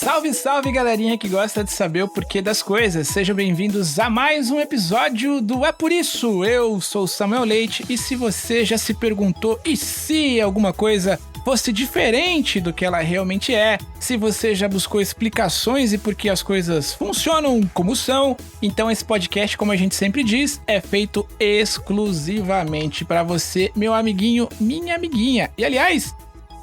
Salve, salve, galerinha que gosta de saber o porquê das coisas. Sejam bem-vindos a mais um episódio do É Por Isso. Eu sou o Samuel Leite e se você já se perguntou e se alguma coisa fosse diferente do que ela realmente é, se você já buscou explicações e por que as coisas funcionam como são, então esse podcast, como a gente sempre diz, é feito exclusivamente para você, meu amiguinho, minha amiguinha. E aliás,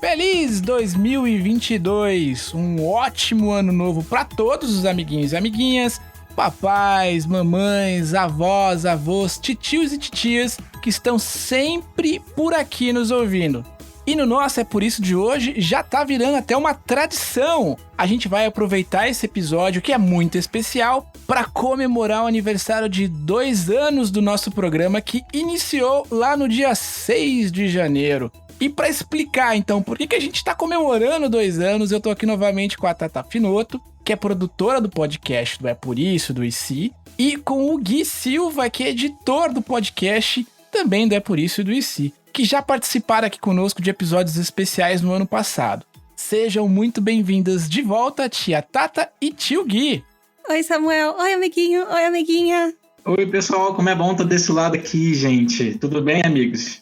feliz 2022, um ótimo ano novo para todos os amiguinhos e amiguinhas, papais, mamães, avós, avós, titios e titias que estão sempre por aqui nos ouvindo. E no nosso É Por Isso de hoje já tá virando até uma tradição. A gente vai aproveitar esse episódio que é muito especial para comemorar o aniversário de 2 anos do nosso programa que iniciou lá no dia 6 de janeiro. E para explicar, então, por que a gente está comemorando 2 anos, eu tô aqui novamente com a Tata Finoto, que é produtora do podcast do É Por Isso, do IC, e com o Gui Silva, que é editor do podcast também do É Por Isso e do IC, que já participaram aqui conosco de episódios especiais no ano passado. Sejam muito bem-vindas de volta, tia Tata e tio Gui. Oi, Samuel. Oi, amiguinho. Oi, amiguinha. Oi, pessoal. Como é bom estar desse lado aqui, gente. Tudo bem, amigos?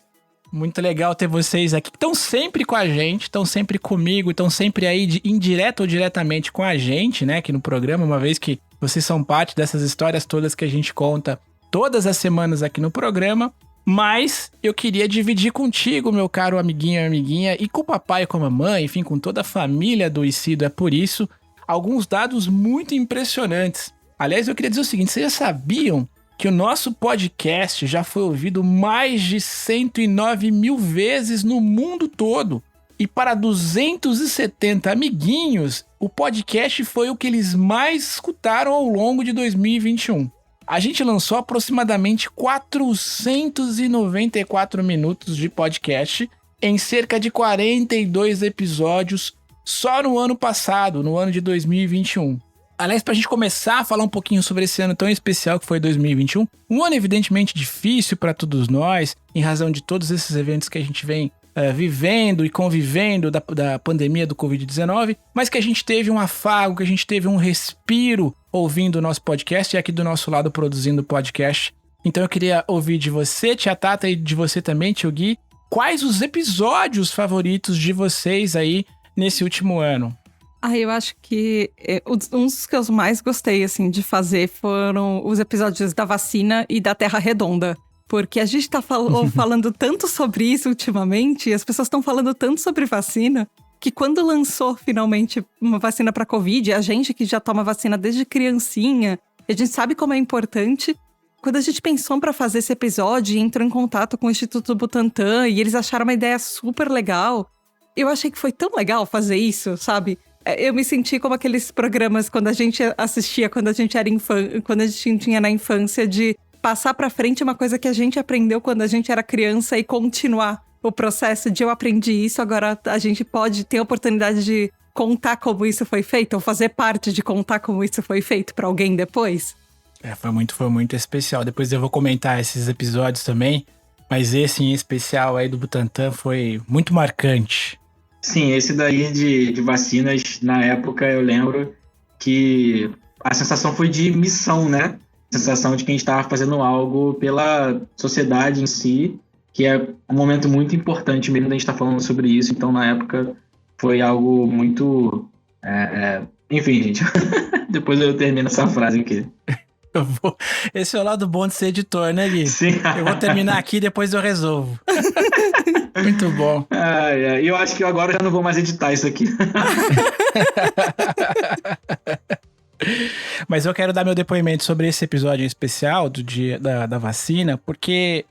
Muito legal ter vocês aqui, que estão sempre com a gente, estão sempre comigo, estão sempre aí indireto ou diretamente com a gente, né, aqui no programa, uma vez que vocês são parte dessas histórias todas que a gente conta todas as semanas aqui no programa. Mas eu queria dividir contigo, meu caro amiguinho e amiguinha, e com o papai e com a mamãe, enfim, com toda a família do ICIDO É Por Isso, alguns dados muito impressionantes. Aliás, eu queria dizer o seguinte, vocês já sabiam que o nosso podcast já foi ouvido mais de 109 mil vezes no mundo todo? E para 270 amiguinhos, o podcast foi o que eles mais escutaram ao longo de 2021. A gente lançou aproximadamente 494 minutos de podcast em cerca de 42 episódios só no ano passado, no ano de 2021. Aliás, para a gente começar a falar um pouquinho sobre esse ano tão especial que foi 2021, um ano evidentemente difícil para todos nós, em razão de todos esses eventos que a gente vem vivendo e convivendo da pandemia do Covid-19, mas que a gente teve um afago, que a gente teve um respiro ouvindo o nosso podcast e aqui do nosso lado produzindo o podcast. Então eu queria ouvir de você, tia Tata, e de você também, tio Gui, quais os episódios favoritos de vocês aí nesse último ano? Eu acho que um dos que eu mais gostei, assim, de fazer foram os episódios da vacina e da Terra Redonda. Porque a gente tá falando tanto sobre isso ultimamente, e as pessoas estão falando tanto sobre vacina, que quando lançou finalmente uma vacina para Covid, a gente que já toma vacina desde criancinha, a gente sabe como é importante. Quando a gente pensou para fazer esse episódio e entrou em contato com o Instituto Butantan, e eles acharam uma ideia super legal, eu achei que foi tão legal fazer isso, sabe? Eu me senti como aqueles programas quando a gente assistia, quando a gente era quando a gente tinha na infância, de passar pra frente uma coisa que a gente aprendeu quando a gente era criança e continuar o processo de eu aprendi isso, agora a gente pode ter a oportunidade de contar como isso foi feito, ou fazer parte de contar como isso foi feito pra alguém depois. Foi muito especial. Depois eu vou comentar esses episódios também, mas esse em especial aí do Butantan foi muito marcante. Sim, esse daí de vacinas, na época eu lembro que a sensação foi de missão, né? A sensação de que a gente estava fazendo algo pela sociedade em si, que é um momento muito importante mesmo da gente estar falando sobre isso. Então, na época, foi algo muito... Enfim, gente, depois eu termino essa frase aqui. Esse é o lado bom de ser editor, né, Gui? Sim. Eu vou terminar aqui e depois eu resolvo. Muito bom. E eu acho que agora eu já não vou mais editar isso aqui. Mas eu quero dar meu depoimento sobre esse episódio especial do dia da vacina, porque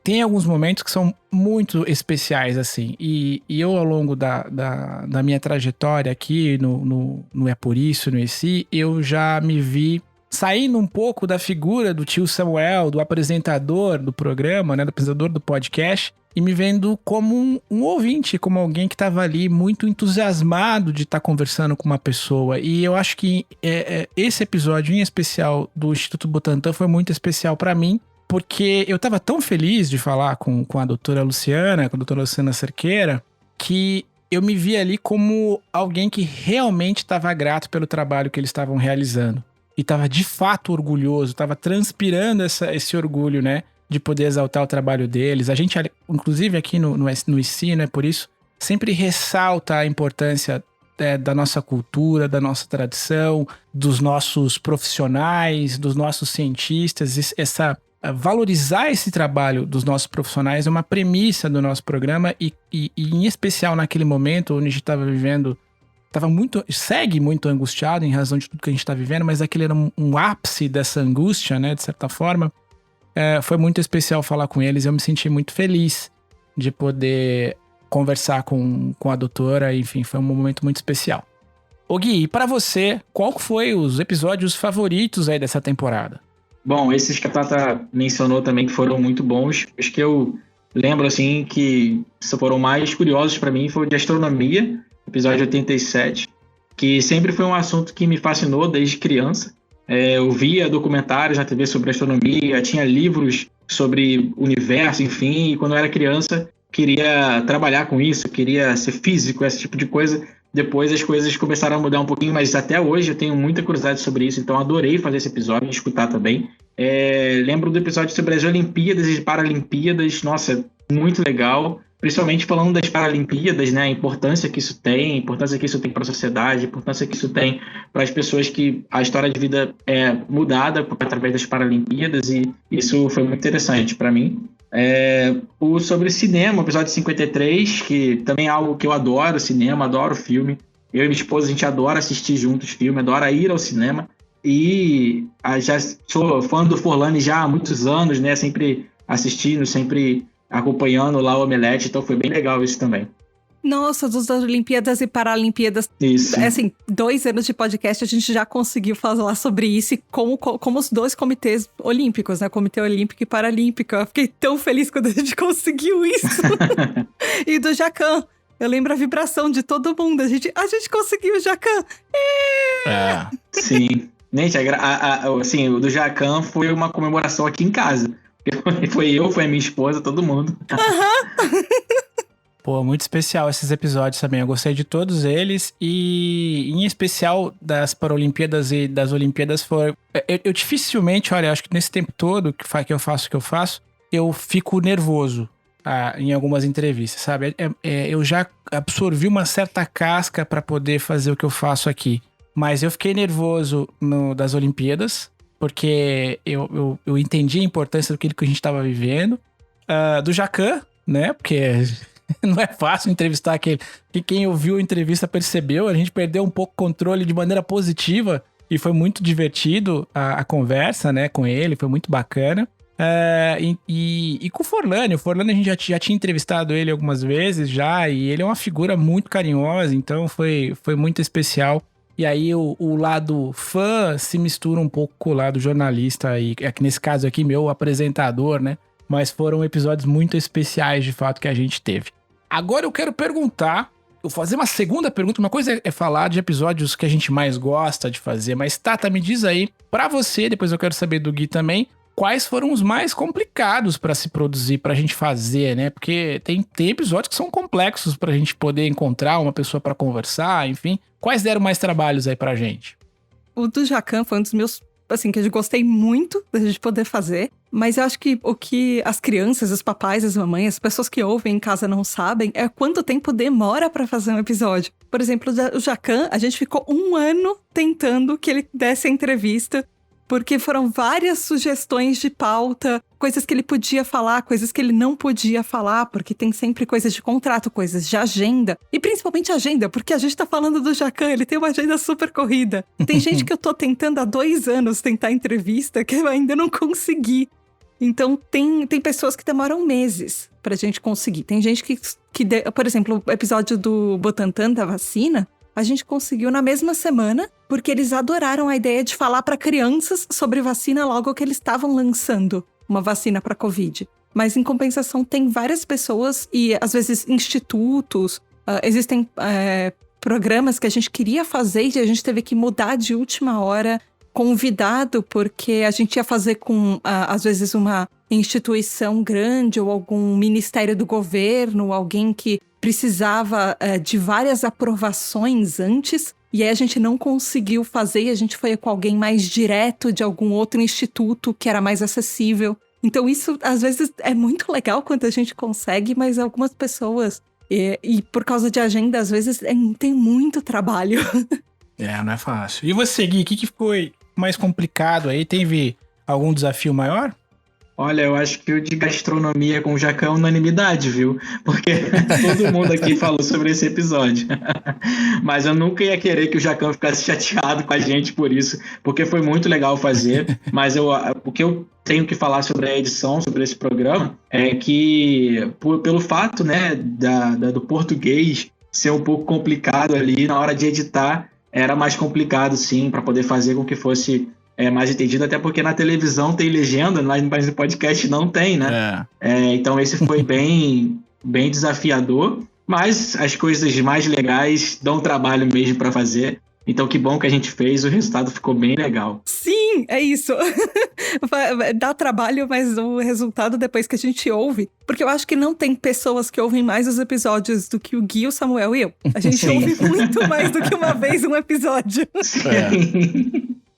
tem alguns momentos que são muito especiais, assim. E eu, ao longo da minha trajetória aqui no É Por Isso, no EC, eu já me vi saindo um pouco da figura do tio Samuel, do apresentador do programa, né, do apresentador do podcast, e me vendo como um ouvinte, como alguém que estava ali muito entusiasmado de estar conversando com uma pessoa. E eu acho que esse episódio em especial do Instituto Butantan foi muito especial para mim, porque eu estava tão feliz de falar com a doutora Luciana, com a doutora Luciana Cerqueira, que eu me vi ali como alguém que realmente estava grato pelo trabalho que eles estavam realizando. E estava de fato orgulhoso, estava transpirando esse orgulho, né? De poder exaltar o trabalho deles. A gente, inclusive aqui no IC, né? Por isso, sempre ressalta a importância da nossa cultura, da nossa tradição, dos nossos profissionais, dos nossos cientistas. Valorizar esse trabalho dos nossos profissionais é uma premissa do nosso programa e em especial naquele momento onde a gente estava vivendo, segue muito angustiado em razão de tudo que a gente está vivendo, mas aquele era um ápice dessa angústia, né, de certa forma. Foi muito especial falar com eles, eu me senti muito feliz de poder conversar com a doutora, enfim, foi um momento muito especial. Ô Gui, e pra você, qual foi os episódios favoritos aí dessa temporada? Bom, esses que a Tata mencionou também que foram muito bons, os que eu lembro, assim, que foram mais curiosos pra mim foi o de astronomia, episódio 87, que sempre foi um assunto que me fascinou desde criança. Eu via documentários na TV sobre astronomia, tinha livros sobre o universo, enfim, e quando eu era criança queria trabalhar com isso, queria ser físico, esse tipo de coisa. Depois as coisas começaram a mudar um pouquinho, mas até hoje eu tenho muita curiosidade sobre isso, então adorei fazer esse episódio e escutar também. Lembro do episódio sobre as Olimpíadas e Paralimpíadas, nossa, muito legal, principalmente falando das Paralimpíadas, né, a importância que isso tem para a sociedade, a importância que isso tem para as pessoas que a história de vida é mudada através das Paralimpíadas, e isso foi muito interessante para mim. O sobre cinema, o episódio 53, que também é algo que eu adoro, cinema, adoro filme. Eu e minha esposa, a gente adora assistir juntos filme, adora ir ao cinema. E já sou fã do Forlani já há muitos anos, né? Sempre assistindo, sempre acompanhando lá o Omelete, então foi bem legal isso também. Nossa, das Olimpíadas e Paralimpíadas. Isso. Assim, 2 anos de podcast, a gente já conseguiu falar sobre isso e como os 2 comitês olímpicos, né? Comitê Olímpico e Paralímpico. Eu fiquei tão feliz quando a gente conseguiu isso. E do Jacan. Eu lembro a vibração de todo mundo. A gente conseguiu o Jacan. Sim. Gente, assim, o do Jacan foi uma comemoração aqui em casa. Foi a minha esposa, todo mundo. Pô, muito especial esses episódios também. Eu gostei de todos eles e, em especial, das Paralimpíadas e das Olimpíadas foi... Eu dificilmente, olha, acho que nesse tempo todo que eu faço, eu fico nervoso em algumas entrevistas, sabe? Eu já absorvi uma certa casca para poder fazer o que eu faço aqui. Mas eu fiquei nervoso das Olimpíadas, porque eu entendi a importância daquilo que a gente estava vivendo. Do Jacan, né? Porque... Não é fácil entrevistar aquele que quem ouviu a entrevista percebeu. A gente perdeu um pouco o controle de maneira positiva e foi muito divertido a conversa, né, com ele, foi muito bacana. E com o Forlani a gente já tinha entrevistado ele algumas vezes já, e ele é uma figura muito carinhosa, então foi muito especial. E aí o lado fã se mistura um pouco com o lado jornalista, e nesse caso aqui, meu apresentador, né? Mas foram episódios muito especiais, de fato, que a gente teve. Agora eu quero perguntar, eu vou fazer uma segunda pergunta. Uma coisa é falar de episódios que a gente mais gosta de fazer, mas Tata, me diz aí, pra você, depois eu quero saber do Gui também, quais foram os mais complicados pra se produzir, pra gente fazer, né? Porque tem episódios que são complexos pra gente poder encontrar uma pessoa pra conversar, enfim. Quais deram mais trabalhos aí pra gente? O do Jacan foi um dos meus, assim, que eu gostei muito da gente poder fazer. Mas eu acho que o que as crianças, os papais, as mamães, as pessoas que ouvem em casa não sabem é quanto tempo demora pra fazer um episódio. Por exemplo, o Jacan, a gente ficou 1 ano tentando que ele desse a entrevista, porque foram várias sugestões de pauta, coisas que ele podia falar, coisas que ele não podia falar, porque tem sempre coisas de contrato, coisas de agenda. E principalmente agenda, porque a gente tá falando do Jacan, ele tem uma agenda super corrida. Tem gente que eu tô tentando há 2 anos tentar entrevista, que eu ainda não consegui. Então, tem pessoas que demoram meses pra gente conseguir. Tem gente que por exemplo, o episódio do Butantan, da vacina, a gente conseguiu na mesma semana, porque eles adoraram a ideia de falar para crianças sobre vacina logo que eles estavam lançando uma vacina para Covid. Mas, em compensação, tem várias pessoas e, às vezes, institutos, existem programas que a gente queria fazer e a gente teve que mudar de última hora, convidado, porque a gente ia fazer com, às vezes, uma instituição grande ou algum ministério do governo, alguém que precisava de várias aprovações antes, e aí a gente não conseguiu fazer, e a gente foi com alguém mais direto de algum outro instituto que era mais acessível. Então isso, às vezes, é muito legal quando a gente consegue, mas algumas pessoas, e por causa de agenda, às vezes tem muito trabalho. Não é fácil. E você, Gui, o que foi mais complicado aí? Teve algum desafio maior? Olha, eu acho que o de gastronomia com o Jacão é unanimidade, viu? Porque todo mundo aqui falou sobre esse episódio. Mas eu nunca ia querer que o Jacão ficasse chateado com a gente por isso, porque foi muito legal fazer. Mas o que eu tenho que falar sobre a edição, sobre esse programa, é que pelo fato, né, do português ser um pouco complicado ali, na hora de editar, era mais complicado, sim, para poder fazer com que fosse mais entendido, até porque na televisão tem legenda, mas no podcast não tem, né? Então esse foi bem desafiador, mas as coisas mais legais dão trabalho mesmo para fazer. Então que bom que a gente fez, o resultado ficou bem legal. Sim, é isso. Dá trabalho, mas o resultado depois que a gente ouve. Porque eu acho que não tem pessoas que ouvem mais os episódios do que o Gui, o Samuel e eu. A gente ouve muito mais do que uma vez um episódio.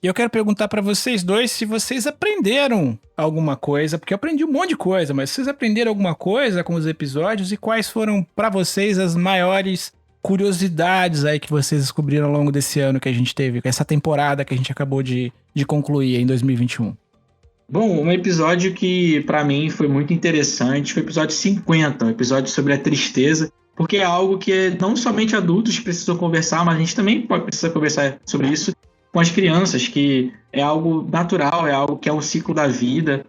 E eu quero perguntar pra vocês dois se vocês aprenderam alguma coisa, porque eu aprendi um monte de coisa, mas vocês aprenderam alguma coisa com os episódios e quais foram pra vocês as maiores curiosidades aí que vocês descobriram ao longo desse ano que a gente teve, essa temporada que a gente acabou de concluir em 2021? Bom, um episódio que pra mim foi muito interessante foi o episódio 50, um episódio sobre a tristeza, porque é algo que não somente adultos precisam conversar, mas a gente também precisa conversar sobre isso com as crianças, que é algo natural, é algo que é um ciclo da vida.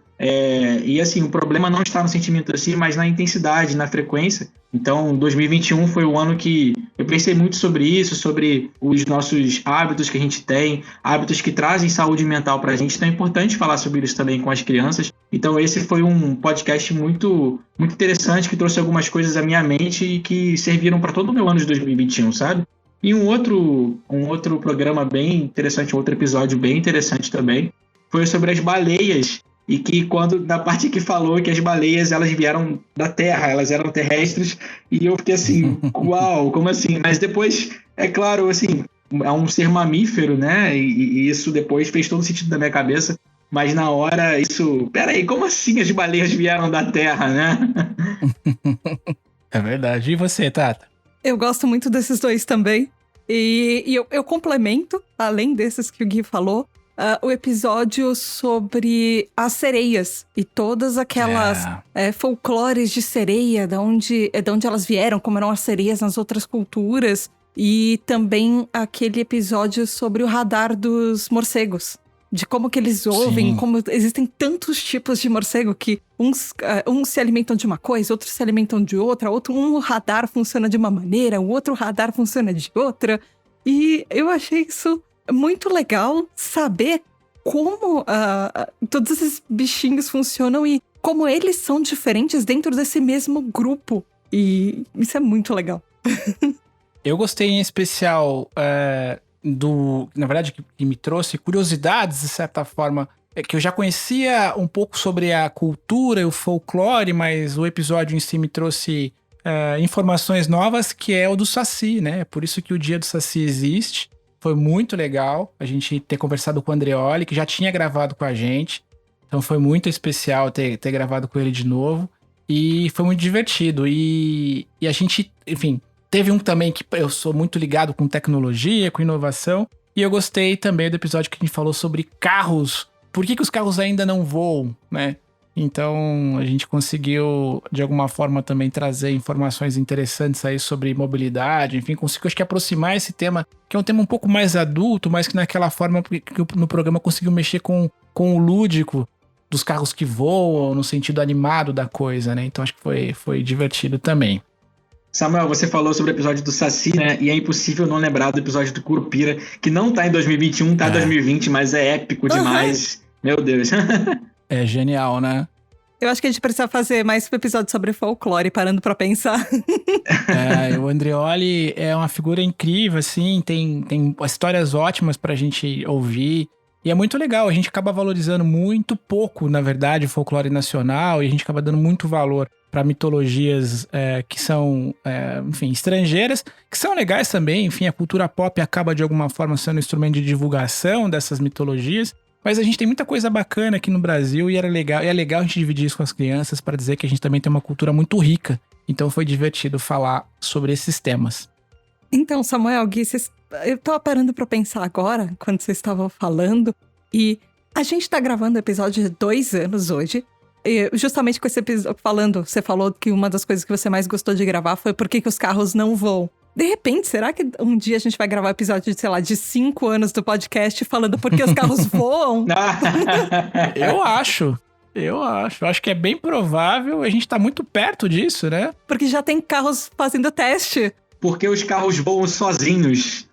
E assim, o problema não está no sentimento assim, mas na intensidade, na frequência. Então, 2021 foi o ano que eu pensei muito sobre isso, sobre os nossos hábitos que a gente tem, hábitos que trazem saúde mental para a gente. Então é importante falar sobre isso também com as crianças. Então esse foi um podcast muito, muito interessante, que trouxe algumas coisas à minha mente e que serviram para todo o meu ano de 2021, sabe? E um outro programa bem interessante, um outro episódio bem interessante também, foi sobre as baleias. E que na parte que falou que as baleias, elas vieram da Terra, elas eram terrestres, e eu fiquei assim, uau, como assim? Mas depois, é claro, assim, é um ser mamífero, né? E isso depois fez todo sentido na minha cabeça. Mas na hora, peraí, como assim as baleias vieram da Terra, né? É verdade. E você, Tata? Eu gosto muito desses dois também. E eu complemento, além desses que o Gui falou, o episódio sobre as sereias e todas aquelas folclores de sereia, de onde elas vieram, como eram as sereias nas outras culturas. E também aquele episódio sobre o radar dos morcegos. De como que eles ouvem, Sim. Como existem tantos tipos de morcego que uns se alimentam de uma coisa, outros se alimentam de outra, um radar funciona de uma maneira, o outro radar funciona de outra. E eu achei isso muito legal, saber como todos esses bichinhos funcionam e como eles são diferentes dentro desse mesmo grupo. E isso é muito legal. Eu gostei em especial... na verdade, que me trouxe curiosidades, de certa forma, que eu já conhecia um pouco sobre a cultura e o folclore, mas o episódio em si me trouxe informações novas, que é o do Saci, né? Por isso que o Dia do Saci existe. Foi muito legal a gente ter conversado com o Andreoli, que já tinha gravado com a gente. Então foi muito especial ter gravado com ele de novo. E foi muito divertido. E a gente, enfim... Teve um também que eu sou muito ligado com tecnologia, com inovação. E eu gostei também do episódio que a gente falou sobre carros. Por que os carros ainda não voam, né? Então, a gente conseguiu, de alguma forma, também trazer informações interessantes aí sobre mobilidade. Enfim, conseguiu, acho que, aproximar esse tema, que é um tema um pouco mais adulto, mas que naquela forma que no programa conseguiu mexer com o lúdico dos carros que voam, no sentido animado da coisa, né? Então, acho que foi divertido também. Samuel, você falou sobre o episódio do Saci, né? E é impossível não lembrar do episódio do Curupira, que não tá em 2021, tá em 2020, mas é épico demais. Meu Deus. É genial, né? Eu acho que a gente precisa fazer mais um episódio sobre folclore, parando pra pensar. O Andreoli é uma figura incrível, assim, tem histórias ótimas pra gente ouvir. E é muito legal, a gente acaba valorizando muito pouco, na verdade, o folclore nacional, e a gente acaba dando muito valor para mitologias que são, enfim, estrangeiras, que são legais também. Enfim, a cultura pop acaba de alguma forma sendo um instrumento de divulgação dessas mitologias. Mas a gente tem muita coisa bacana aqui no Brasil e é legal a gente dividir isso com as crianças para dizer que a gente também tem uma cultura muito rica. Então foi divertido falar sobre esses temas. Então, Samuel, Gui, eu tava parando pra pensar agora, quando vocês estavam falando, e a gente tá gravando o episódio de 2 anos hoje, e justamente com esse episódio você falou que uma das coisas que você mais gostou de gravar foi por que os carros não voam. De repente, será que um dia a gente vai gravar um episódio, sei lá, de 5 anos do podcast falando por que os carros voam? Eu acho que é bem provável, a gente tá muito perto disso, né? Porque já tem carros fazendo teste. Porque os carros voam sozinhos.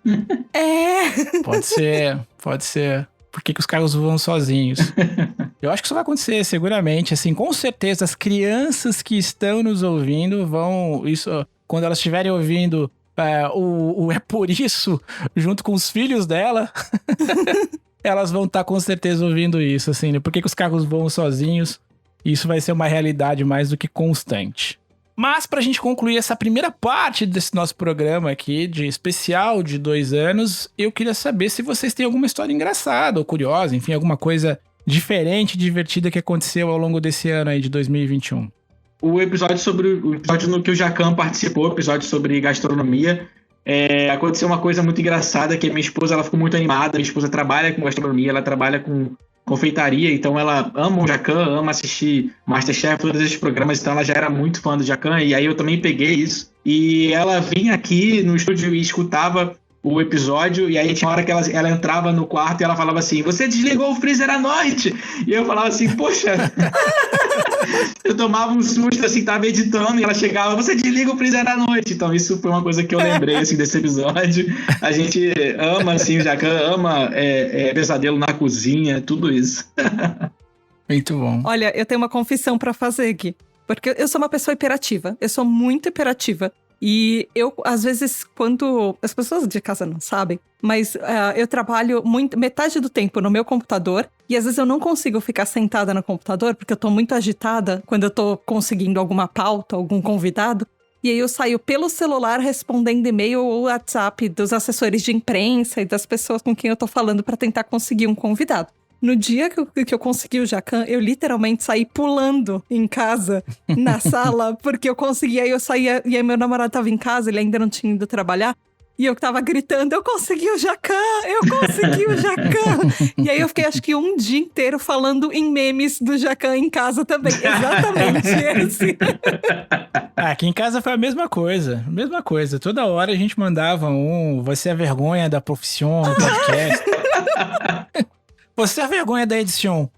Pode ser. Por que os carros voam sozinhos? Eu acho que isso vai acontecer, seguramente. Assim, com certeza, as crianças que estão nos ouvindo vão... Quando elas estiverem ouvindo o É Por Isso, junto com os filhos dela, elas vão estar com certeza ouvindo isso, assim, né? Por que os carros voam sozinhos? Isso vai ser uma realidade mais do que constante. Mas pra gente concluir essa primeira parte desse nosso programa aqui, de especial de 2 anos, eu queria saber se vocês têm alguma história engraçada ou curiosa, enfim, alguma coisa diferente, divertida que aconteceu ao longo desse ano aí de 2021. O episódio no que o Jacan participou, o episódio sobre gastronomia, aconteceu uma coisa muito engraçada, que a minha esposa, ela ficou muito animada. Minha esposa trabalha com gastronomia, ela trabalha com confeitaria, então ela ama o Jacan, ama assistir MasterChef, todos esses programas, então ela já era muito fã do Jacan, e aí eu também peguei isso. E ela vinha aqui no estúdio e escutava o episódio, e aí tinha uma hora que ela entrava no quarto e ela falava assim: você desligou o freezer à noite? E eu falava assim, poxa... Eu tomava um susto, assim, tava editando, e ela chegava, você desliga o freezer à noite. Então isso foi uma coisa que eu lembrei, assim, desse episódio. A gente ama, assim, o Jacan ama pesadelo na cozinha, tudo isso. Muito bom. Olha, eu tenho uma confissão pra fazer aqui, porque eu sou uma pessoa hiperativa, eu sou muito hiperativa. E eu, às vezes, quando... As pessoas de casa não sabem, mas eu trabalho metade do tempo no meu computador, e às vezes eu não consigo ficar sentada no computador, porque eu tô muito agitada quando eu tô conseguindo alguma pauta, algum convidado. E aí eu saio pelo celular respondendo e-mail ou WhatsApp dos assessores de imprensa e das pessoas com quem eu tô falando pra tentar conseguir um convidado. No dia que eu consegui o Jacan, eu literalmente saí pulando em casa, na sala, porque eu consegui. Aí eu saía, e aí meu namorado tava em casa, ele ainda não tinha ido trabalhar, e eu tava gritando, eu consegui o Jacan! Eu consegui o Jacan! E aí eu fiquei, acho que um dia inteiro falando em memes do Jacan em casa também. Exatamente esse. Aqui em casa foi a mesma coisa. Toda hora a gente mandava você é a vergonha da profissão no podcast. Você é a vergonha da edição.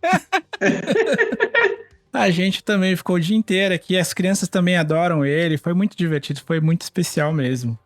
A gente também ficou o dia inteiro aqui. As crianças também adoram ele. Foi muito divertido, foi muito especial mesmo.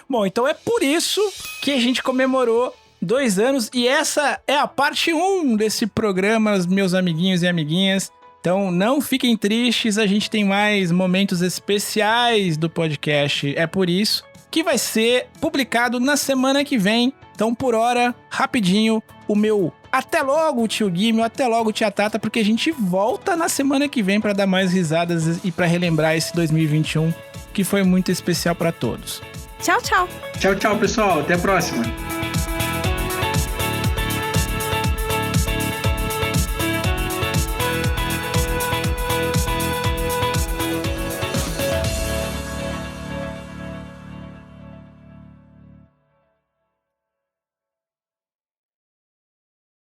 Bom, então é por isso que a gente comemorou 2 anos. E essa é a parte 1 desse programa, meus amiguinhos e amiguinhas. Então não fiquem tristes, a gente tem mais momentos especiais do podcast. É por isso que vai ser publicado na semana que vem. Então, por hora, rapidinho, o meu até logo, tio Gui, meu até logo, tia Tata, porque a gente volta na semana que vem para dar mais risadas e para relembrar esse 2021, que foi muito especial para todos. Tchau, tchau. Tchau, tchau, pessoal. Até a próxima.